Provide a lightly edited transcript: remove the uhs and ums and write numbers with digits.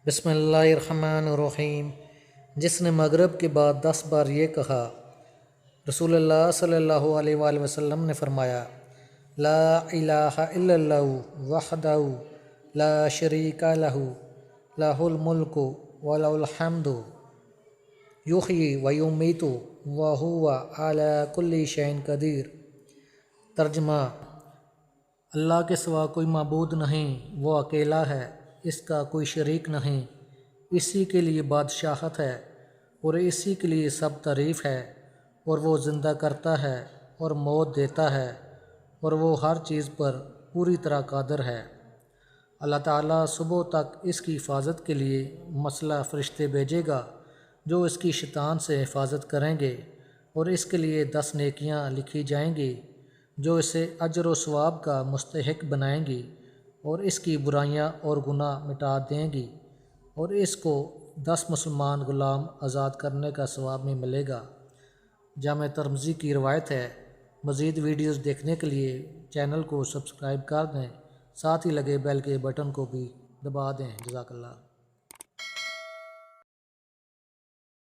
بسم اللہ الرحمن الرحیم۔ جس نے مغرب کے بعد 10 بار یہ کہا، رسول اللہ صلی اللہ علیہ وآلہ وسلم نے فرمایا، لا الہ الا اللہ وحدہ لا شریک لہ لہ الملک ولہ الحمد یحیی ویمیت وہو علی کل شیء قدیر۔ ترجمہ: اللہ کے سوا کوئی معبود نہیں، وہ اکیلا ہے، اس کا کوئی شریک نہیں، اسی کے لیے بادشاہت ہے اور اسی کے لیے سب تعریف ہے، اور وہ زندہ کرتا ہے اور موت دیتا ہے، اور وہ ہر چیز پر پوری طرح قادر ہے۔ اللہ تعالیٰ صبح تک اس کی حفاظت کے لیے مسلح فرشتے بھیجے گا جو اس کی شیطان سے حفاظت کریں گے، اور اس کے لیے 10 نیکیاں لکھی جائیں گی جو اسے اجر و ثواب کا مستحق بنائیں گی، اور اس کی برائیاں اور گناہ مٹا دیں گی، اور اس کو 10 مسلمان غلام آزاد کرنے کا ثواب بھی ملے گا۔ جامع ترمذی کی روایت ہے۔ مزید ویڈیوز دیکھنے کے لیے چینل کو سبسکرائب کر دیں، ساتھ ہی لگے بیل کے بٹن کو بھی دبا دیں۔ جزاک اللہ۔